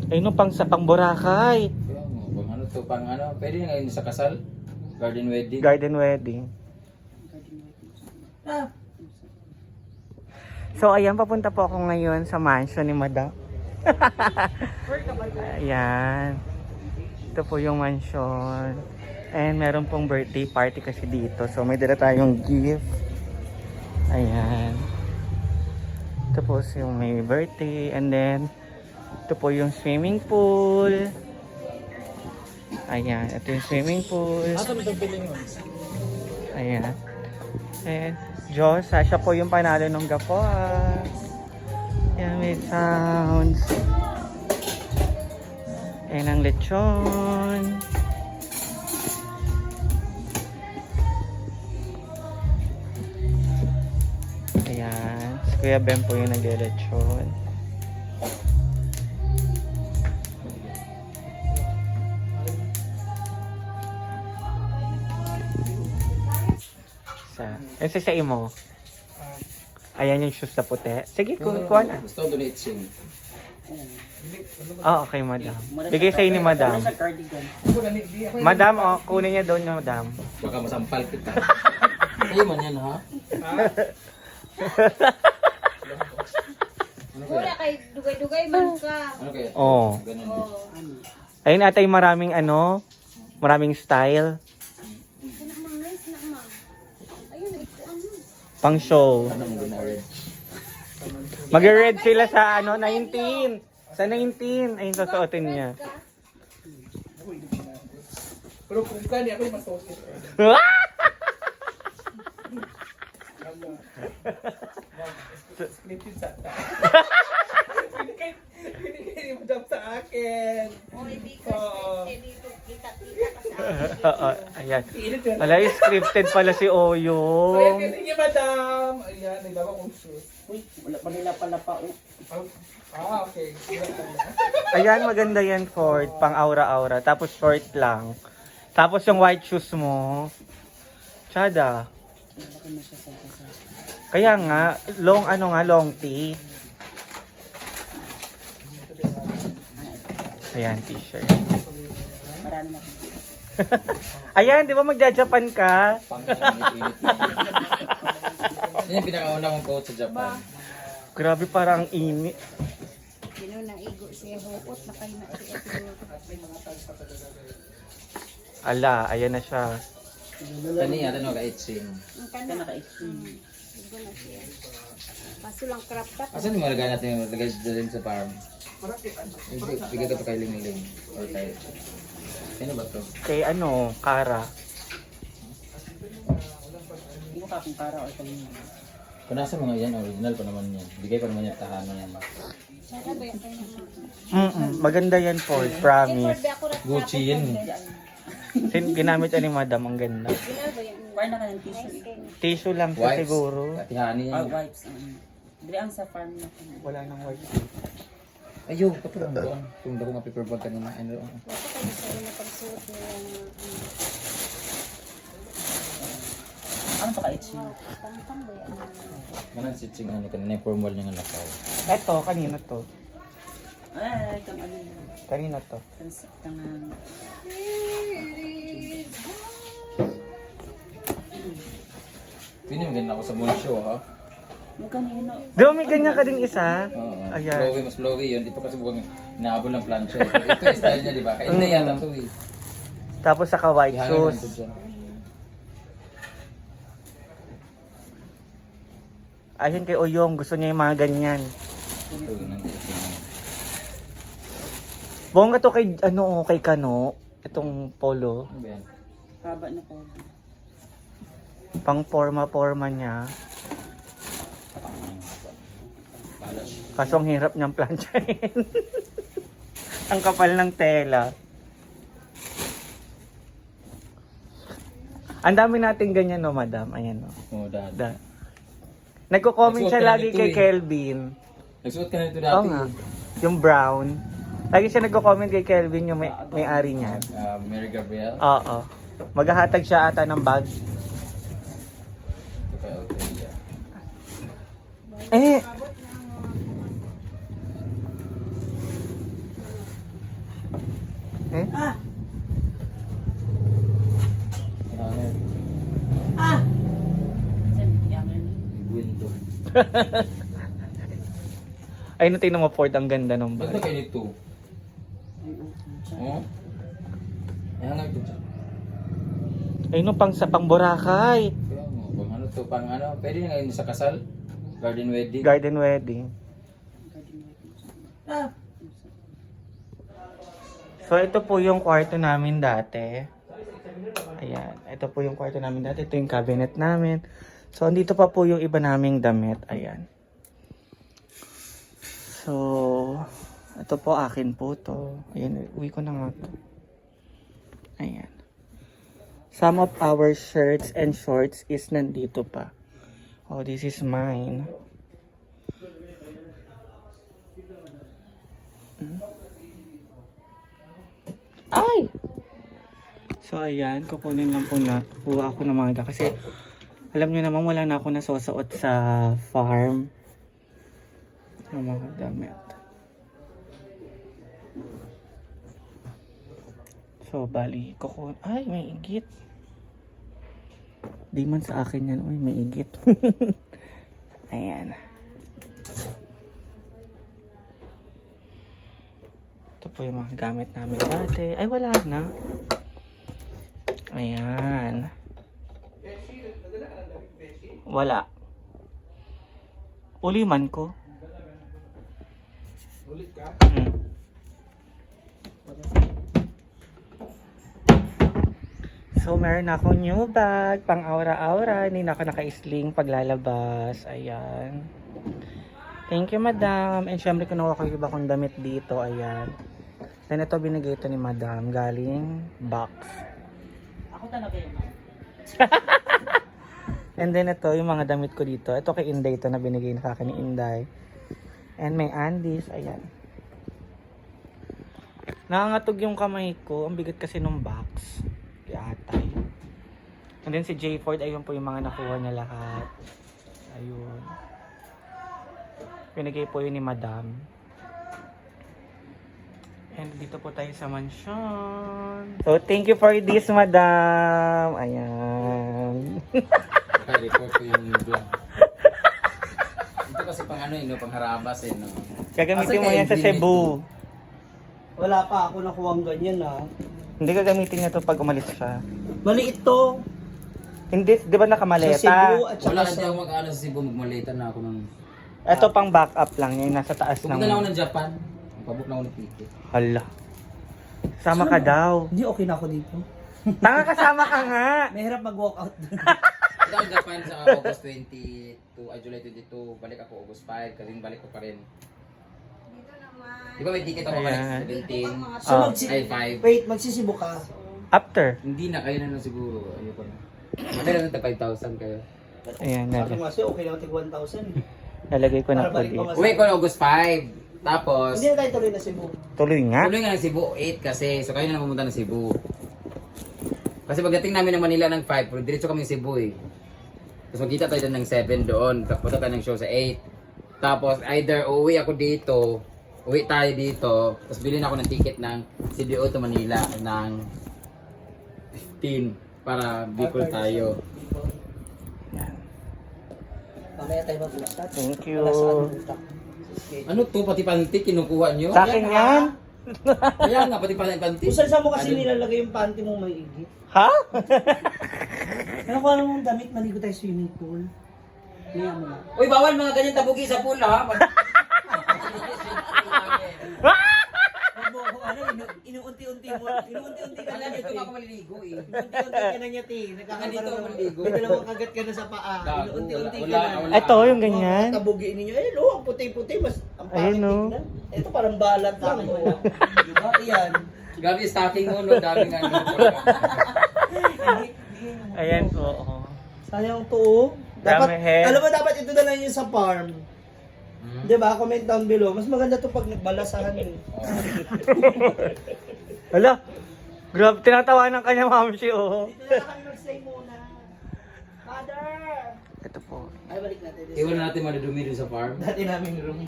Ay no, pang sa pang Boracay. Kaya mo, pang ano to, pang ano, pwede na ngayon sa kasal? Garden wedding? Garden wedding. Ah. So ayan, papunta po ako ngayon sa mansion ni Madam. Ayan. Ito po yung mansion. And meron pong birthday party kasi dito. So may dala tayong gift. Ayan. Ito po yung may birthday. And then ito po yung swimming pool. Ayan. Ito yung swimming pool. Ayan. And Diyos, siya po yung panalo ng Gapoa. Ayan, may sounds. Ayan ang lechon. Ayan. Si Kuya Ben po yung nag-lechon. Sa mo. Ayan yung shoes na puti. Sige, kuha na. Gusto ko doon itching. Oh, okay, madam. Bigay sa'yo ni madam. Madam, oh, kunin niya doon niya, madam. Baka masampal kita. Sa'yo man yan, ha? Ano Wala kaya? kay dugay-dugay man ka. Ano kaya? Oh. Ganun. Oh. Ayun atay maraming ano, maraming style. Sinak mang nice na mang. Ayun ito ano. Pang show. Ano mo gina-red? Mag-red sila sa ano, 19. Sa 19. Ayun, susuotin niya. Pero kung kani ako yung masosyo. Scripted sa ta. Pinigay mo job sa akin. Oh, hindi ka dito kita-kita ka sa akin. Oo, ayan. Wala, scripted pala si Oyo. Ayan, sige madam. Ayan, naglawa kong shoes. Uy, wala pa nila pala pa. Okay. Ayan, maganda yan, Ford. Pang aura-aura. Tapos short lang. Tapos yung white shoes mo. Tsada. Kaya nga, long tee. Ayan, t-shirt. Marami na. Ayan, di ba magja-Japan ka? Pang init-init. Yan yung pinakauna kong coach sa Japan. Grabe, parang init. Sino na igo siya hukot na kayo na siya. Ala, ayan na siya. Kani yata no ka-itching. Ang Ka kana. naka-extreme. Igo na siya. Paso lang crop top. Asan yung malagay natin yung lagay din sa farm? Hindi, bigay ka pa kay Ling-Ling. Or kay... Sino ba to? Kay ano, Kara. Hindi mo ka kung para o kanina. Kung nasa mga yan, original pa naman yan. Bigay pa naman yung tahanan yan. Sana ba yan kayo? Maganda yan, Ford. Promise. Ford, ako rin. Gucci yan. Ginamit ni Madam, ang ganda. Gila ba yan? Wala na ka ng tissue. Tissue lang siya Wipes. siguro. Katihani Ah, yan. wipes. Dili ang sa farm na. Wala nang white. Ayaw, kapag ang doon. Kung daw ma-paper bag kanina. Ano? Wala kayo sa'yo na pagsuot nila ng Ano to ka-itching? tangtang ba yan? Manang sitching ano kanina yung formal niya nga nakaw. Eto, kanina to. Ay, kang ano. Kanina to. Kang Pwede mo ganyan ako sa mall show, ha? mo kanino. Di ba may ganyan ka ding isa? Oo. Ayan. Flowy, mas flowy yun. Di pa kasi buwang inaabol ng plancha. Ito yung style niya, di ba? Kaya hindi yata ito eh. Tapos saka white Ihanan shoes. natin dyan. Ayun kay Oyong, gusto niya yung mga ganyan. Ito, nandito. Bongga to kay, ano, kay Kano. Itong polo. Ano ba yan? Haba na ko. Pang forma-forma niya. Palas. Kaso ang hirap niyang planchahin. Ang kapal ng tela. Ang dami nating ganyan, no, madam. Ayan, no. Oo, dad. Nagko-comment siya Nagsuot ka lagi na nito kay eh. Kelvin. Nagsuot ka na ito Oo dati. nga. Yung brown. Lagi siya nagko-comment kay Kelvin, yung may-ari niya. Mary Gabriel. Oo. Maghahatag siya ata ng bag. Ito kay Althea. Eh, Eh? Window. Ay, no, tingnan mo, Ford, ang ganda ng Ba't na bag. kayo nito? Oh? Ay, hanggang ito siya. Ay, no, pang sa pang Boracay. Kaya mo, pang ano to, pang ano, pwede na ngayon sa kasal? Garden wedding? Garden wedding. So, ito po yung kwarto namin dati. Ayan. Ito po yung kwarto namin dati. Ito yung cabinet namin. So, andito pa po yung iba naming damit. Ayan. So, ito po akin po to. Ayan, uwi ko na nga to. Ayan. Some of our shirts and shorts is nandito pa. Oh, this is mine. Ay! So, ayan. Kukunin lang po na. Kuha ako ng mga kasi alam nyo naman wala na ako nasusuot sa farm. Ang mga damit. So, bali, ay, may igit. Di man sa akin yan. Uy, may igit. Ayan. Ito po yung mga gamit namin dati. Ay, wala na. Ayan. Wala. Uliman ko. Ulit ka? So, meron na akong new bag. Pang aura-aura. Hindi na ako naka-sling paglalabas. Ayan. Thank you, madam. And syempre, kinuha ko yung iba kong damit dito. Ayan. Then, ito binigay ito ni madam. Galing box. Ako talaga yun. And then, ito yung mga damit ko dito. Ito kay Inday ito na binigay na sa akin ni Inday. And may Andes. Ayan. Nangangatog yung kamay ko. Ang bigat kasi nung box. Atay. And then si J Ford, ayun po yung mga nakuha niya lahat. Ayun. Pinigay po yun ni madam. And dito po tayo sa mansion. So, thank you for this, madam. Ayan. Report ko yung vlog. Ito kasi pang ano yun, pang harabas eh, no? Gagamitin mo yan sa Cebu. Wala pa ako nakuha ganyan Hindi gagamitin niya to pag umalis siya. Maliit to. Hindi, di ba Sa nakamaleta? Cebu at saka Wala sa... kasi ako mag-ano sa Cebu, magmalita na ako ng... Ito pang backup lang yan, nasa taas Pupunta na ako ng... ng Japan. Pabuk na ako ng ticket. Hala. Sama ka daw. Hindi, okay na ako dito. Tanga, kasama ka nga. Mahirap mag-walk out dun. Punta ako ng Japan sa August 22, ay July 22. Balik ako August 5, kasi balik ko pa rin. Di ba may ticket ako balik Ayan. 17? So, Ah. magsi- Ay 5. Wait, magsisibo ka. After. Hindi na, kayo na lang siguro. Ayoko na. Meron na 5,000 kayo. Ayan, Sabi mo kasi, okay lang tig 1,000. nalagay ko na Para po balik dito. pa Uwi ko na August 5. Tapos, Hindi na tayo tuloy na Cebu. Tuloy nga. tuloy nga ng Cebu 8 kasi. So kayo na pumunta ng Cebu. Kasi pagdating namin ng Manila ng 5, pero diretso kami ng Cebu eh. Tapos magkita tayo doon ng 7 doon. Punta tayo ng show sa 8. Tapos either uwi ako dito, uwi tayo dito, tapos bilhin ako ng ticket ng CDO to Manila ng 15 para Bicol tayo. Mamaya tayo mag-usap. Thank you. Alas ano, utak. Ano to? Pati panty kinukuha nyo? Sa akin yan? Kaya nga, pati panty. Kung saan mo kasi Ano? nilalagay yung panty mo may igit. Ha? Ano ko alam mong damit, maligo tayo swimming pool. Niya mo na. Uy, bawal mga ganyan tabugi sa pool ha. Huwag mo ako, inuunti-unti mo. Inuunti-unti ka na Kaya niya, dito Ti. ako maliligo eh. Inuunti-unti ka na niya, Ti. Nandito ako maligo. May dalawang kagat ka na sa paa. Gago, Inuunti-unti ka wala, na. wala. Ito, yung ganyan. Tabugiin ninyo. Eh, no, ang puti-puti. Mas ang pangit Ayun, no. tignan. Ito parang balat lang. Oh. Diba? Iyan. Grabe stocking mo, no? Daming ano. Ayan po. Oh. Sayang to, oh. Dapat, Dami, he. alam mo, dapat ito na lang yung sa farm. Diba? Comment down below. Mas maganda to pag nagbalasahan yun. Hala. Grabe, tinatawanan ka niya, Ma'am Shi, oh. Dito na kami mag-stay muna. Father! Ito po. Ay, balik natin. Iwan natin madudumi dun sa farm. Dati namin room.